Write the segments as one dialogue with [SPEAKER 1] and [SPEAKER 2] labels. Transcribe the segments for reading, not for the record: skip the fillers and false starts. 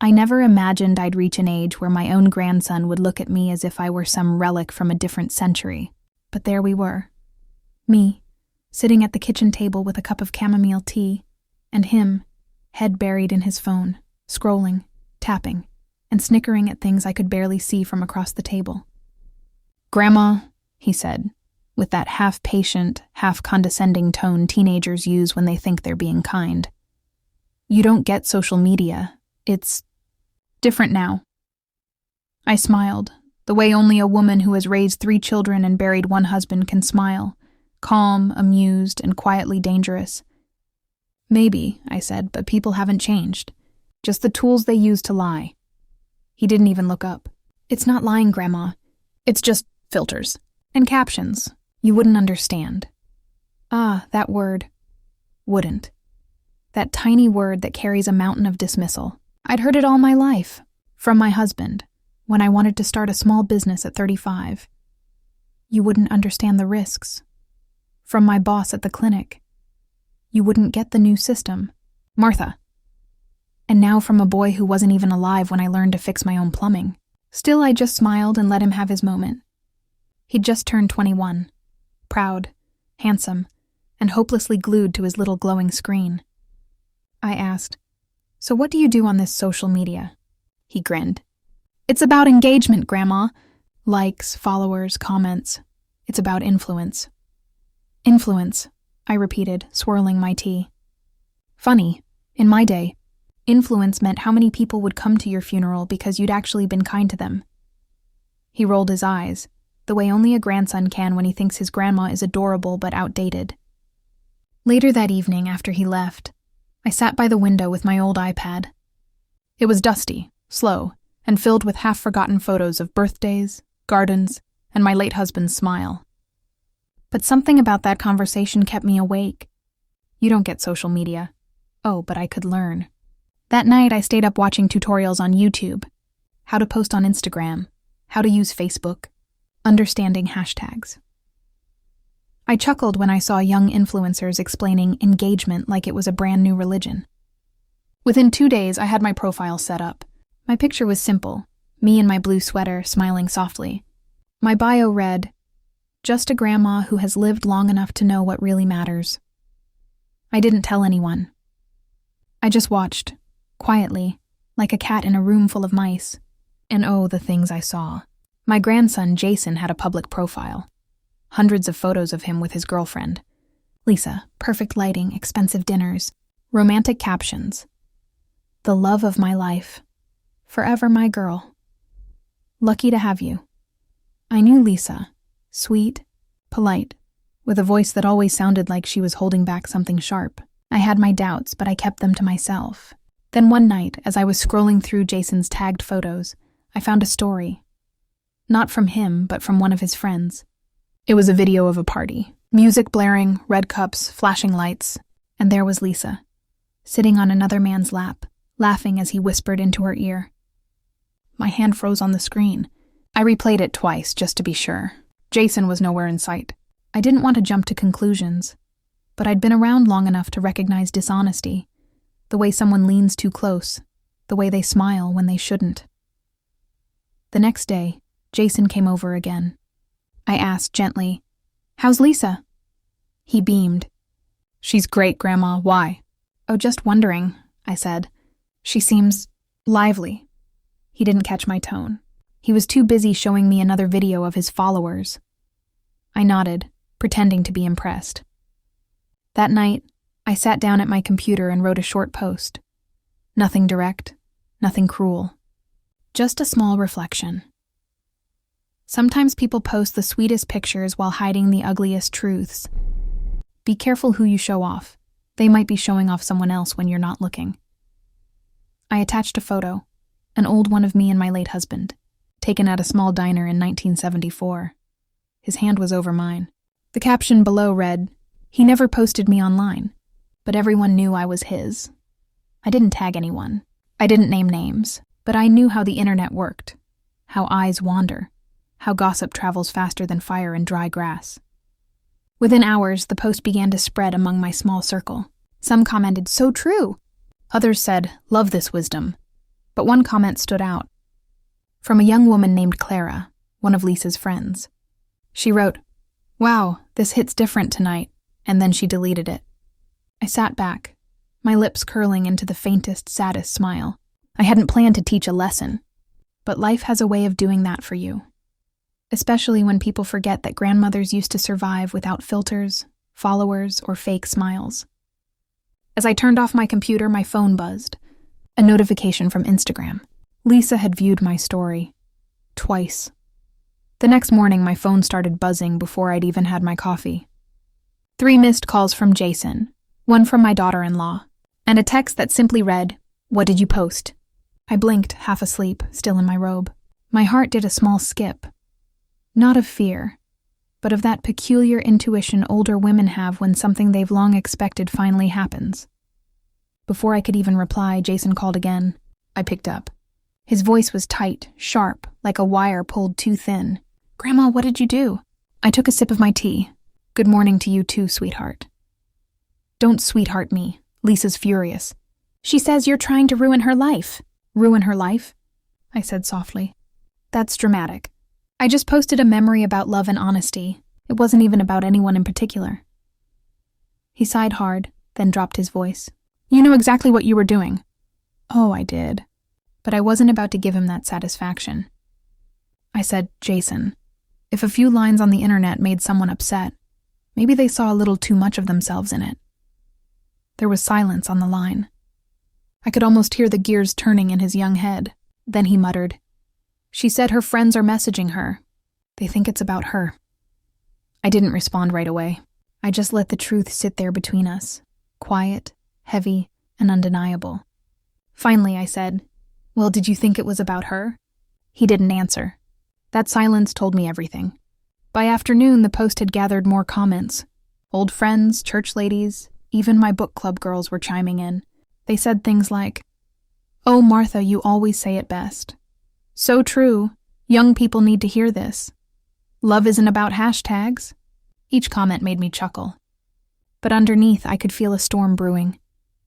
[SPEAKER 1] I never imagined I'd reach an age where my own grandson would look at me as if I were some relic from a different century. But there we were. Me, sitting at the kitchen table with a cup of chamomile tea, and him, head buried in his phone, scrolling, tapping, and snickering at things I could barely see from across the table. "Grandma," he said, with that half-patient, half-condescending tone teenagers use when they think they're being kind. "You don't get social media. It's different now." I smiled, the way only a woman who has raised 3 children and buried 1 husband can smile, calm, amused, and quietly dangerous. "Maybe," I said, "but people haven't changed. Just the tools they use to lie." He didn't even look up. "It's not lying, Grandma. It's just filters. And captions. You wouldn't understand." Ah, that word. Wouldn't. That tiny word that carries a mountain of dismissal. I'd heard it all my life. From my husband, when I wanted to start a small business at 35. You wouldn't understand the risks. From my boss at the clinic. You wouldn't get the new system. Martha. And now from a boy who wasn't even alive when I learned to fix my own plumbing. Still, I just smiled and let him have his moment. He'd just turned 21. Proud, handsome, and hopelessly glued to his little glowing screen. I asked, "So what do you do on this social media?" He grinned. "It's about engagement, Grandma. Likes, followers, comments. It's about influence." "Influence," I repeated, swirling my tea. "Funny, in my day, influence meant how many people would come to your funeral because you'd actually been kind to them." He rolled his eyes, the way only a grandson can when he thinks his grandma is adorable but outdated. Later that evening, after he left, I sat by the window with my old iPad. It was dusty, slow, and filled with half-forgotten photos of birthdays, gardens, and my late husband's smile. But something about that conversation kept me awake. You don't get social media. Oh, but I could learn. That night, I stayed up watching tutorials on YouTube. How to post on Instagram. How to use Facebook. Understanding hashtags. I chuckled when I saw young influencers explaining engagement like it was a brand new religion. Within 2 days, I had my profile set up. My picture was simple, me in my blue sweater, smiling softly. My bio read, "Just a grandma who has lived long enough to know what really matters." I didn't tell anyone. I just watched, quietly, like a cat in a room full of mice. And oh, the things I saw. My grandson, Jason, had a public profile. Hundreds of photos of him with his girlfriend. Lisa, perfect lighting, expensive dinners, romantic captions. "The love of my life. Forever my girl. Lucky to have you." I knew Lisa, sweet, polite, with a voice that always sounded like she was holding back something sharp. I had my doubts, but I kept them to myself. Then one night, as I was scrolling through Jason's tagged photos, I found a story. Not from him, but from one of his friends. It was a video of a party. Music blaring, red cups, flashing lights. And there was Lisa, sitting on another man's lap, laughing as he whispered into her ear. My hand froze on the screen. I replayed it twice, just to be sure. Jason was nowhere in sight. I didn't want to jump to conclusions, but I'd been around long enough to recognize dishonesty, the way someone leans too close, the way they smile when they shouldn't. The next day, Jason came over again. I asked gently, "How's Lisa?" He beamed. "She's great, Grandma. Why?" "Oh, just wondering," I said. "She seems lively." He didn't catch my tone. He was too busy showing me another video of his followers. I nodded, pretending to be impressed. That night, I sat down at my computer and wrote a short post. Nothing direct, nothing cruel. Just a small reflection. Sometimes people post the sweetest pictures while hiding the ugliest truths. Be careful who you show off. They might be showing off someone else when you're not looking. I attached a photo, an old one of me and my late husband, taken at a small diner in 1974. His hand was over mine. The caption below read, "He never posted me online, but everyone knew I was his." I didn't tag anyone. I didn't name names, but I knew how the internet worked, how eyes wander, how gossip travels faster than fire in dry grass. Within hours, the post began to spread among my small circle. Some commented, "So true." Others said, "Love this wisdom." but one comment stood out. From a young woman named Clara, one of Lisa's friends. She wrote, "Wow, this hits different tonight," and then she deleted it. I sat back, my lips curling into the faintest, saddest smile. I hadn't planned to teach a lesson, but life has a way of doing that for you. Especially when people forget that grandmothers used to survive without filters, followers, or fake smiles. As I turned off my computer, my phone buzzed. A notification from Instagram. Lisa had viewed my story. Twice. The next morning, my phone started buzzing before I'd even had my coffee. 3 missed calls from Jason, 1 from my daughter-in-law, and a text that simply read, "What did you post?" I blinked, half asleep, still in my robe. My heart did a small skip. Not of fear, but of that peculiar intuition older women have when something they've long expected finally happens. Before I could even reply, Jason called again. I picked up. His voice was tight, sharp, like a wire pulled too thin. "Grandma, what did you do?" I took a sip of my tea. "Good morning to you too, sweetheart." "Don't sweetheart me." Lisa's furious. "She says you're trying to ruin her life." "Ruin her life?" I said softly. "That's dramatic. I just posted a memory about love and honesty. It wasn't even about anyone in particular." He sighed hard, then dropped his voice. "You know exactly what you were doing." "Oh, I did." But I wasn't about to give him that satisfaction. I said, "Jason, if a few lines on the internet made someone upset, maybe they saw a little too much of themselves in it." There was silence on the line. I could almost hear the gears turning in his young head. Then he muttered, "She said her friends are messaging her. They think it's about her." I didn't respond right away. I just let the truth sit there between us, quiet, heavy, and undeniable. Finally, I said, "Well, did you think it was about her?" He didn't answer. That silence told me everything. By afternoon, the post had gathered more comments. Old friends, church ladies, even my book club girls were chiming in. They said things like, "Oh, Martha, you always say it best. So true. Young people need to hear this. Love isn't about hashtags." Each comment made me chuckle. But underneath, I could feel a storm brewing.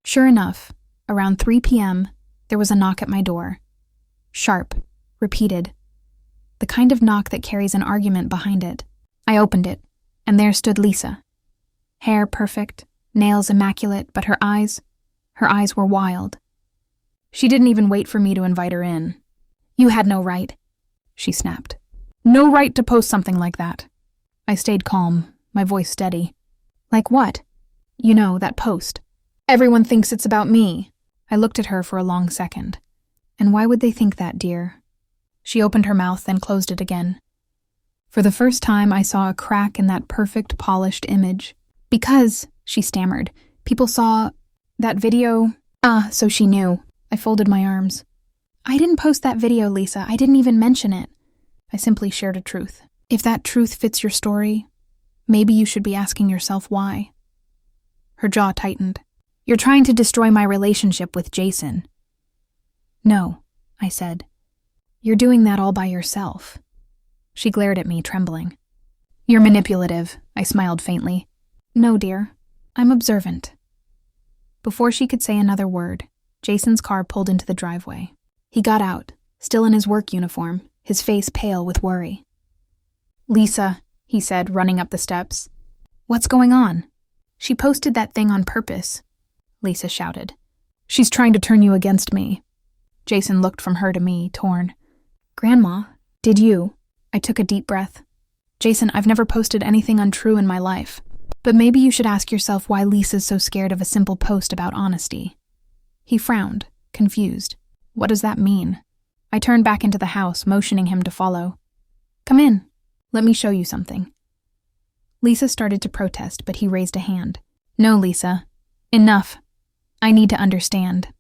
[SPEAKER 1] Sure enough, around 3 p.m., there was a knock at my door. Sharp, repeated. The kind of knock that carries an argument behind it. I opened it, and there stood Lisa. Hair perfect, nails immaculate, but her eyes were wild. She didn't even wait for me to invite her in. "You had no right," she snapped. "No right to post something like that." I stayed calm, my voice steady. "Like what?" "You know, that post. Everyone thinks it's about me." I looked at her for a long second. "And why would they think that, dear?" She opened her mouth, then closed it again. For the first time, I saw a crack in that perfect, polished image. "Because," she stammered, "people saw that video." So she knew. I folded my arms. "I didn't post that video, Lisa. I didn't even mention it." I simply shared a truth. If that truth fits your story, maybe you should be asking yourself why. Her jaw tightened. "You're trying to destroy my relationship with Jason." "No," I said. "You're doing that all by yourself." She glared at me, trembling. "You're manipulative," I smiled faintly. "No, dear. I'm observant." Before she could say another word, Jason's car pulled into the driveway. He got out, still in his work uniform, his face pale with worry. "Lisa," he said, running up the steps. "What's going on?" "She posted that thing on purpose," Lisa shouted. "She's trying to turn you against me." Jason looked from her to me, torn. "Grandma, did you?" I took a deep breath. "Jason, I've never posted anything untrue in my life. But maybe you should ask yourself why Lisa's so scared of a simple post about honesty." He frowned, confused. "What does that mean?" I turned back into the house, motioning him to follow. "Come in. Let me show you something." Lisa started to protest, but he raised a hand. "No, Lisa. Enough. I need to understand."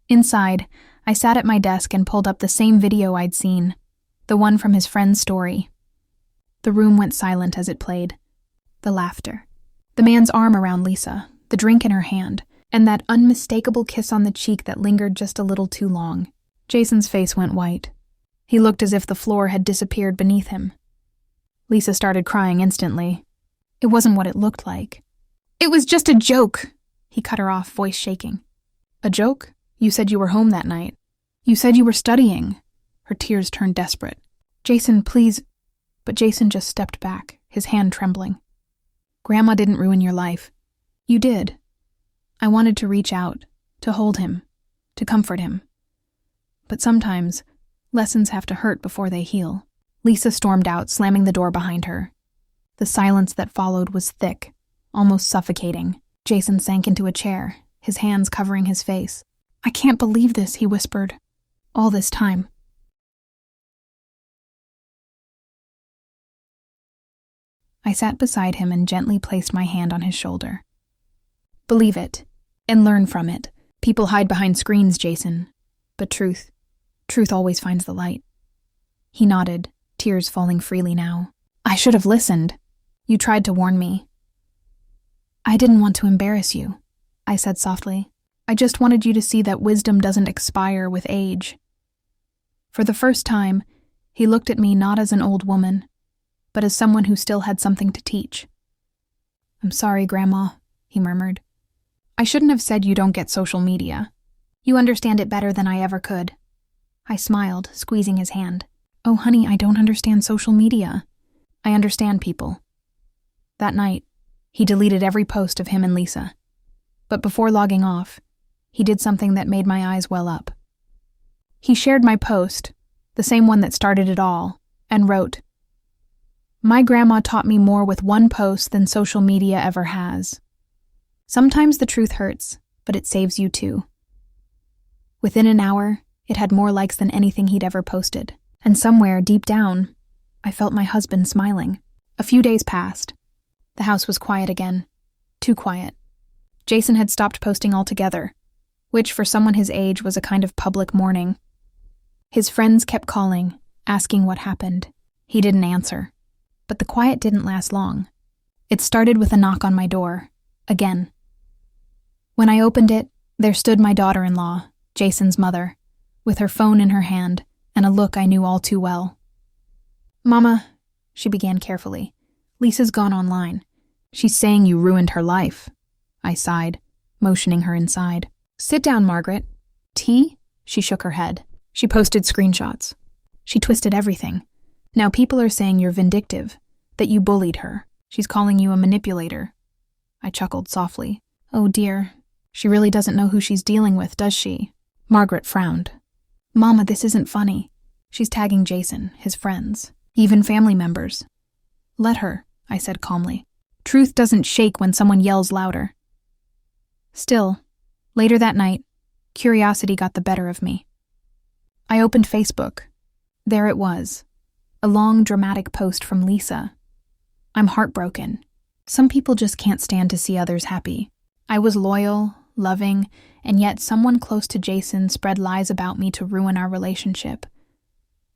[SPEAKER 1] Inside, I sat at my desk and pulled up the same video I'd seen, the one from his friend's story. The room went silent as it played. The laughter. The man's arm around Lisa, the drink in her hand, and that unmistakable kiss on the cheek that lingered just a little too long. Jason's face went white. He looked as if the floor had disappeared beneath him. Lisa started crying instantly. It wasn't what it looked like. "It was just a joke," he cut her off, voice shaking. "A joke? You said you were home that night. You said you were studying." Her tears turned desperate. "Jason, please." But Jason just stepped back, his hand trembling. "Grandma didn't ruin your life. You did. I wanted to reach out, to hold him, to comfort him. But sometimes, lessons have to hurt before they heal." Lisa stormed out, slamming the door behind her. The silence that followed was thick, almost suffocating. Jason sank into a chair, his hands covering his face. "I can't believe this," he whispered. "All this time." I sat beside him and gently placed my hand on his shoulder. "Believe it, and learn from it. People hide behind screens, Jason. But truth always finds the light." He nodded, tears falling freely now. "I should have listened. You tried to warn me." "I didn't want to embarrass you," I said softly. "I just wanted you to see that wisdom doesn't expire with age." For the first time, he looked at me not as an old woman, but as someone who still had something to teach. "I'm sorry, Grandma," he murmured. "I shouldn't have said you don't get social media. You understand it better than I ever could." I smiled, squeezing his hand. "Oh, honey, I don't understand social media. I understand people." That night, he deleted every post of him and Lisa. But before logging off, he did something that made my eyes well up. He shared my post, the same one that started it all, and wrote, "My grandma taught me more with one post than social media ever has. Sometimes the truth hurts, but it saves you too." Within an hour, it had more likes than anything he'd ever posted. And somewhere, deep down, I felt my husband smiling. A few days passed. The house was quiet again. Too quiet. Jason had stopped posting altogether, which for someone his age was a kind of public mourning. His friends kept calling, asking what happened. He didn't answer. But the quiet didn't last long. It started with a knock on my door, again. When I opened it, there stood my daughter-in-law, Jason's mother, with her phone in her hand and a look I knew all too well. "Mama," she began carefully, "Lisa's gone online. She's saying you ruined her life." I sighed, motioning her inside. "Sit down, Margaret. Tea?" She shook her head. She posted screenshots. She twisted everything. "Now people are saying you're vindictive, that you bullied her. She's calling you a manipulator." I chuckled softly. "Oh dear, she really doesn't know who she's dealing with, does she?" Margaret frowned. "Mama, this isn't funny. She's tagging Jason, his friends, even family members." "Let her," I said calmly. "Truth doesn't shake when someone yells louder." Still, later that night, curiosity got the better of me. I opened Facebook. There it was, a long, dramatic post from Lisa. I'm heartbroken. Some people just can't stand to see others happy. I was loyal, loving, and yet someone close to Jason spread lies about me to ruin our relationship.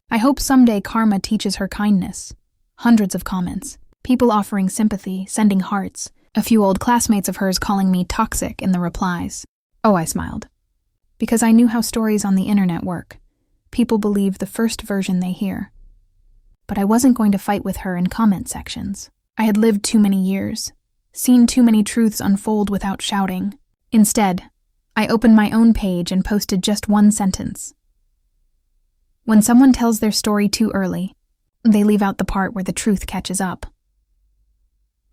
[SPEAKER 1] I hope someday karma teaches her kindness. Hundreds of comments. People offering sympathy, sending hearts. A few old classmates of hers calling me toxic in the replies. Oh, I smiled. Because I knew how stories on the internet work. People believe the first version they hear. But I wasn't going to fight with her in comment sections. I had lived too many years, seen too many truths unfold without shouting. Instead, I opened my own page and posted just one sentence. When someone tells their story too early, they leave out the part where the truth catches up.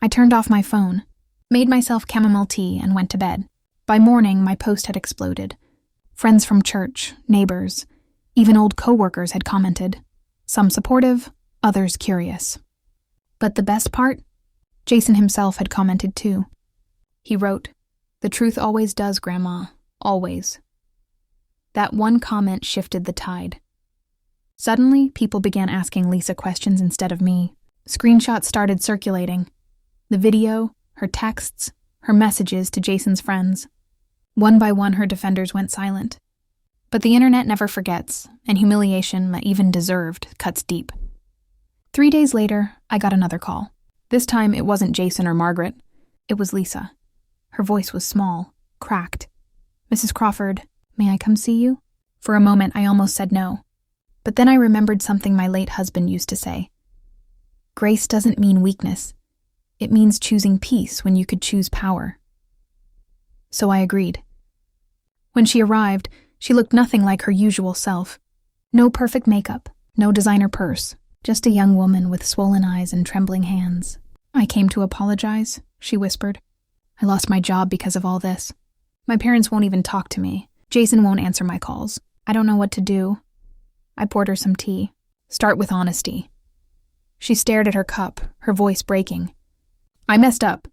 [SPEAKER 1] I turned off my phone, made myself chamomile tea, and went to bed. By morning, my post had exploded. Friends from church, neighbors, even old coworkers had commented. Some supportive, others curious. But the best part? Jason himself had commented too. He wrote, "The truth always does, Grandma. Always." That one comment shifted the tide. Suddenly, people began asking Lisa questions instead of me. Screenshots started circulating. The video, her texts, her messages to Jason's friends. One by one, her defenders went silent. But the internet never forgets, and humiliation, even deserved, cuts deep. 3 days later, I got another call. This time, it wasn't Jason or Margaret. It was Lisa. Her voice was small, cracked. "Mrs. Crawford, may I come see you?" For a moment, I almost said no. But then I remembered something my late husband used to say. Grace doesn't mean weakness. It means choosing peace when you could choose power. So I agreed. When she arrived, she looked nothing like her usual self. No perfect makeup, no designer purse, just a young woman with swollen eyes and trembling hands. "I came to apologize," she whispered. "I lost my job because of all this. My parents won't even talk to me. Jason won't answer my calls. I don't know what to do." I poured her some tea. "Start with honesty." She stared at her cup, her voice breaking. "I messed up.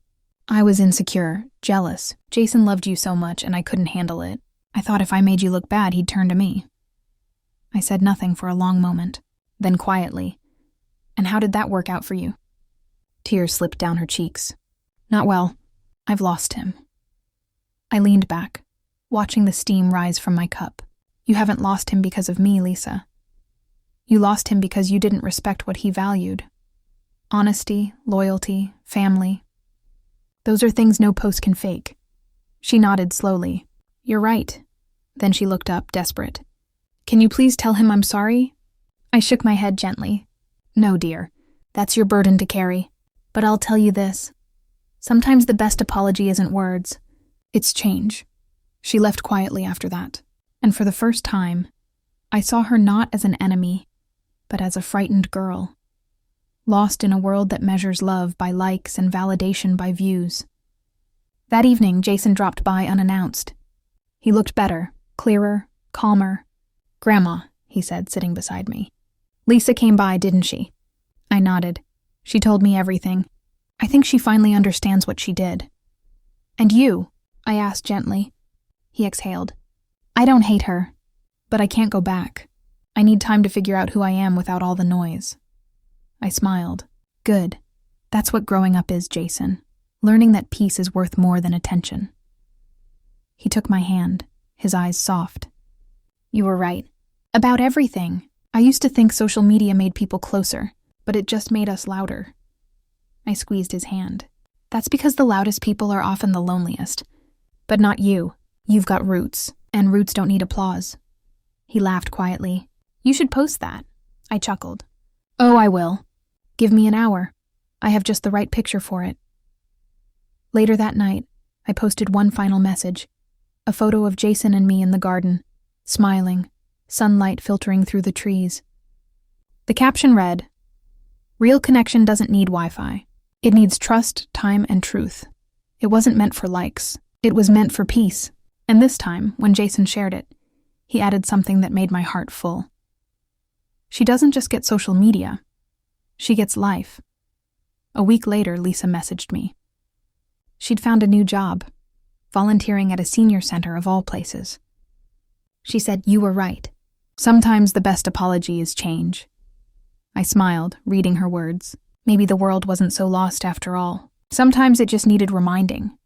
[SPEAKER 1] I was insecure, jealous. Jason loved you so much and I couldn't handle it. I thought if I made you look bad, he'd turn to me." I said nothing for a long moment, then quietly, "And how did that work out for you?" Tears slipped down her cheeks. "Not well. I've lost him." I leaned back, watching the steam rise from my cup. "You haven't lost him because of me, Lisa. You lost him because you didn't respect what he valued. Honesty, loyalty, family. Those are things no post can fake." She nodded slowly. "You're right." Then she looked up, desperate. "Can you please tell him I'm sorry?" I shook my head gently. "No, dear. That's your burden to carry. But I'll tell you this. Sometimes the best apology isn't words. It's change." She left quietly after that. And for the first time, I saw her not as an enemy, but as a frightened girl, lost in a world that measures love by likes and validation by views. That evening, Jason dropped by unannounced. He looked better, clearer, calmer. "Grandma," he said, sitting beside me. "Lisa came by, didn't she?" I nodded. "She told me everything. I think she finally understands what she did." "And you?" I asked gently. He exhaled. "I don't hate her, but I can't go back. I need time to figure out who I am without all the noise." I smiled. "Good. That's what growing up is, Jason. Learning that peace is worth more than attention." He took my hand, his eyes soft. "You were right. About everything. I used to think social media made people closer, but it just made us louder." I squeezed his hand. "That's because the loudest people are often the loneliest. But not you. You've got roots, and roots don't need applause." He laughed quietly. "You should post that." I chuckled. "Oh, I will. Give me an hour. I have just the right picture for it." Later that night, I posted one final message, a photo of Jason and me in the garden, smiling, sunlight filtering through the trees. The caption read, "Real connection doesn't need Wi-Fi. It needs trust, time, and truth." It wasn't meant for likes. It was meant for peace. And this time, when Jason shared it, he added something that made my heart full. She doesn't just get social media. She gets life. A week later, Lisa messaged me. She'd found a new job, volunteering at a senior center of all places. She said, "You were right. Sometimes the best apology is change." I smiled, reading her words. Maybe the world wasn't so lost after all. Sometimes it just needed reminding.